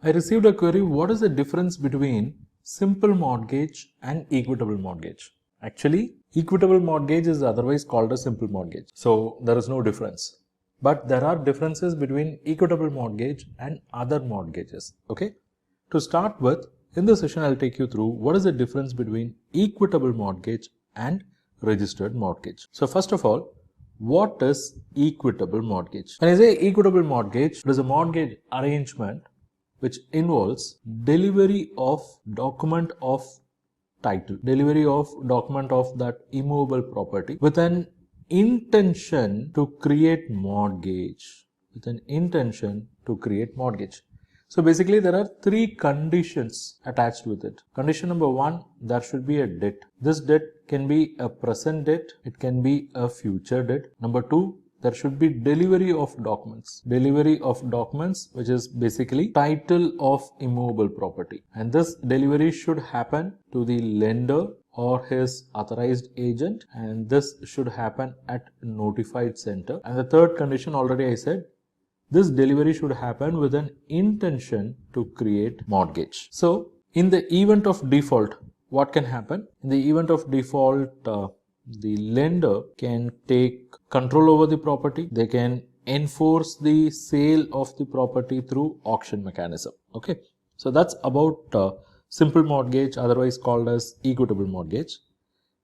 I received a query, what is the difference between simple mortgage and equitable mortgage? Actually, equitable mortgage is otherwise called a simple mortgage. So there is no difference. But there are differences between equitable mortgage and other mortgages. Okay. To start with, in this session, I'll take you through what is the difference between equitable mortgage and registered mortgage. So first of all, what is equitable mortgage? When I say equitable mortgage, it is a mortgage arrangement which involves delivery of document of title, delivery of document of that immovable property with an intention to create mortgage, So basically there are three conditions attached with it. Condition number one, there should be a debt. This debt can be a present debt, it can be a future debt. Number two, there should be delivery of documents. Delivery of documents, which is basically title of immovable property. And this delivery should happen to the lender or his authorized agent, and this should happen at notified center. And the third condition, already I said, this delivery should happen with an intention to create mortgage. So in the event of default, what can happen? In the event of default, the lender can take control over the property. They can enforce the sale of the property through auction mechanism. Okay. So that's about simple mortgage, otherwise called as equitable mortgage.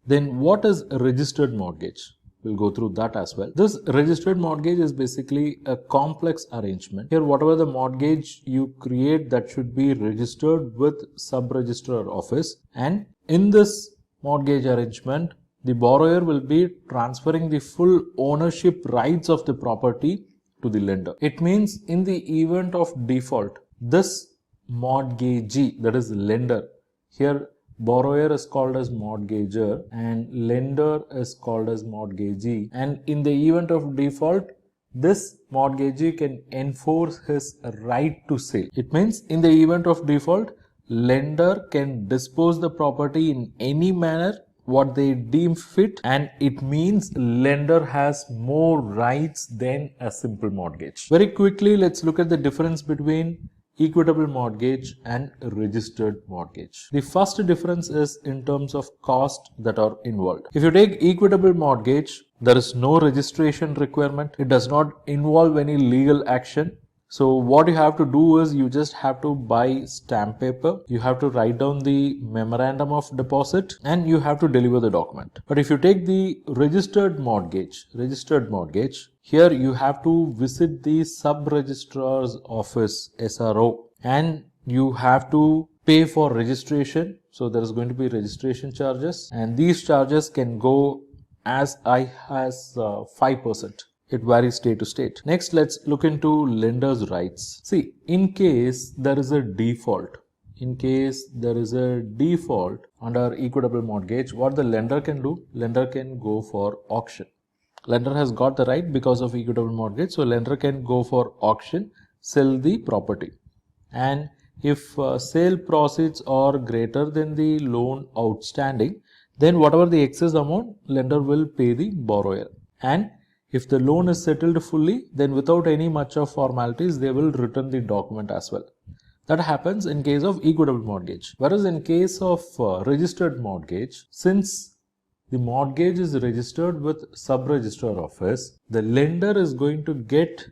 Then what is a registered mortgage? We'll go through that as well. This registered mortgage is basically a complex arrangement. Here, whatever the mortgage you create, that should be registered with sub-registrar office. And in this mortgage arrangement, the borrower will be transferring the full ownership rights of the property to the lender. It means in the event of default, this mortgagee, that is lender, here borrower is called as mortgager and lender is called as mortgagee. And in the event of default, this mortgagee can enforce his right to sale. It means in the event of default, lender can dispose the property in any manner what they deem fit, and it means lender has more rights than a simple mortgage. Very quickly, let's look at the difference between equitable mortgage and registered mortgage. The first difference is in terms of cost that are involved. If you take equitable mortgage, there is no registration requirement. It does not involve any legal action. So what you have to do is you just have to buy stamp paper, you have to write down the memorandum of deposit, and you have to deliver the document. But if you take the registered mortgage, here you have to visit the sub-registrar's office, SRO, and you have to pay for registration. So there is going to be registration charges, and these charges can go as high as 5%. It varies state to state. Next, let's look into lender's rights. See, in case there is a default, under equitable mortgage, what the lender can do? Lender can go for auction. Lender has got the right because of equitable mortgage. So lender can go for auction, sell the property. And if sale proceeds are greater than the loan outstanding, then whatever the excess amount, lender will pay the borrower. And if the loan is settled fully, then without any much of formalities, they will return the document as well. That happens in case of equitable mortgage. Whereas in case of registered mortgage, since the mortgage is registered with sub-registrar office, the lender is going to get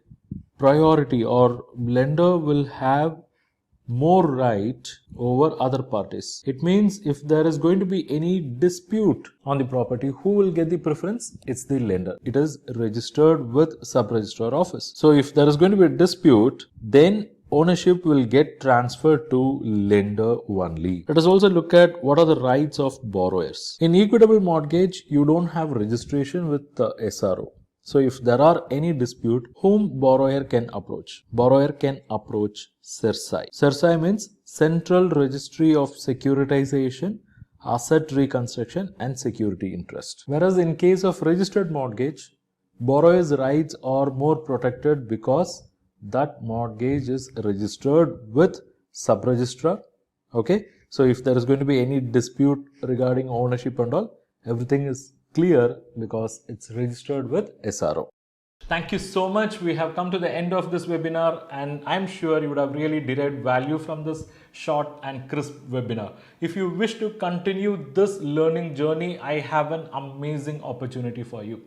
priority, or lender will have more right over other parties. It means if there is going to be any dispute on the property, who will get the preference? It's the lender. It is registered with sub-registrar office. So if there is going to be a dispute, then ownership will get transferred to lender only. Let us also look at what are the rights of borrowers. In equitable mortgage, you don't have registration with the SRO. So if there are any dispute, whom borrower can approach? Borrower can approach CERSAI. CERSAI means Central Registry of Securitization, Asset Reconstruction and Security Interest. Whereas in case of registered mortgage, borrower's rights are more protected because that mortgage is registered with sub-registrar. Okay. So if there is going to be any dispute regarding ownership and all, everything is clear because it's registered with SRO. Thank you so much. We have come to the end of this webinar, and I'm sure you would have really derived value from this short and crisp webinar. If you wish to continue this learning journey, I have an amazing opportunity for you.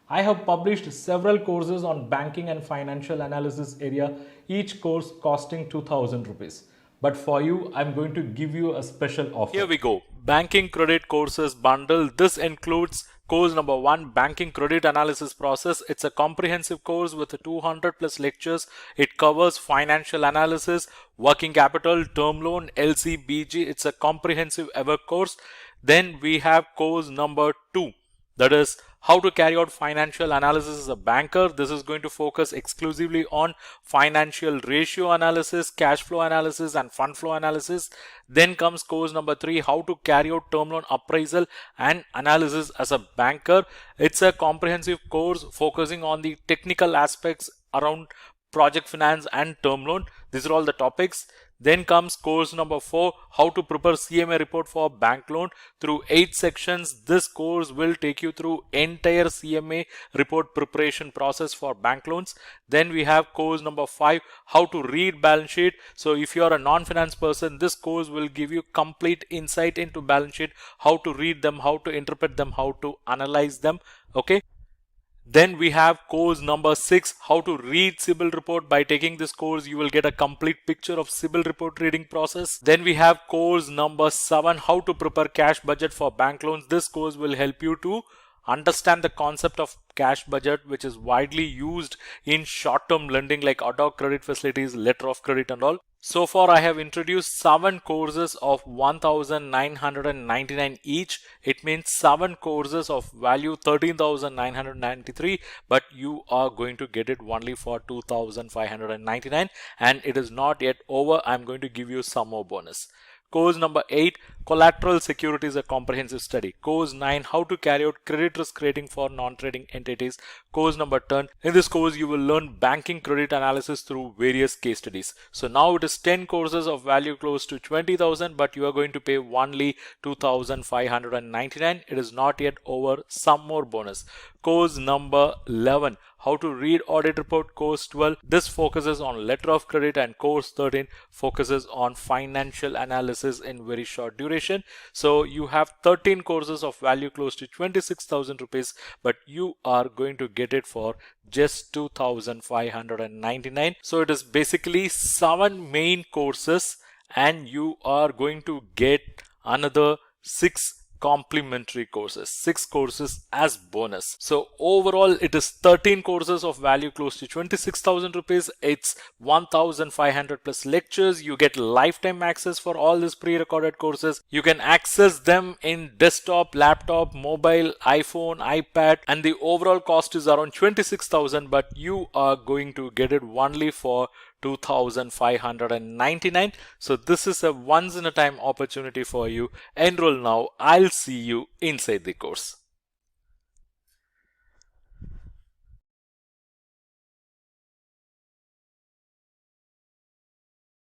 I have published several courses on banking and financial analysis area, each course costing 2000 rupees. But for you, I'm going to give you a special offer. Here we go. Banking credit courses bundle. This includes course number 1, banking credit analysis process. It's a comprehensive course with 200 plus lectures. It covers financial analysis, working capital, term loan, LC, BG. It's a comprehensive ever course. Then we have course number 2. That is how to carry out financial analysis as a banker. This is going to focus exclusively on financial ratio analysis, cash flow analysis, and fund flow analysis. Then comes course number 3, how to carry out term loan appraisal and analysis as a banker. It's a comprehensive course focusing on the technical aspects around project finance and term loan. These are all the topics. Then comes course number 4, how to prepare CMA report for bank loan through 8 sections. This course will take you through entire CMA report preparation process for bank loans. Then we have course number 5, how to read balance sheet. So if you are a non-finance person, this course will give you complete insight into balance sheet, how to read them, how to interpret them, how to analyze them. Okay. Then we have course number 6, how to read CIBIL report. By taking this course, you will get a complete picture of CIBIL report reading process. Then we have course number 7, how to prepare cash budget for bank loans. This course will help you to understand the concept of cash budget, which is widely used in short-term lending like auto credit facilities, letter of credit and all. So far, I have introduced 7 courses of 1999 each. It means 7 courses of value 13,993, but you are going to get it only for 2,599, and it is not yet over. I'm going to give you some more bonus. Course number 8, collateral security is a comprehensive study. Course 9, how to carry out credit risk rating for non-trading entities. Course number 10, in this course you will learn banking credit analysis through various case studies. So now it is 10 courses of value close to 20,000, but you are going to pay only 2,599. It is not yet over. Some more bonus. Course number 11, how to read audit report. Course 12, this focuses on letter of credit, and course 13 focuses on financial analysis in very short duration. So you have 13 courses of value close to 26,000 rupees, but you are going to get it for just 2,599. So it is basically 7 main courses, and you are going to get another 6 complimentary courses, 6 courses as bonus. So overall it is 13 courses of value close to 26,000 rupees. It's 1,500 plus lectures. You get lifetime access for all these pre-recorded courses. You can access them in desktop, laptop, mobile, iPhone, iPad, and the overall cost is around 26,000, but you are going to get it only for 2,599. So this is a once in a time opportunity for you. Enroll now. I'll see you inside the course.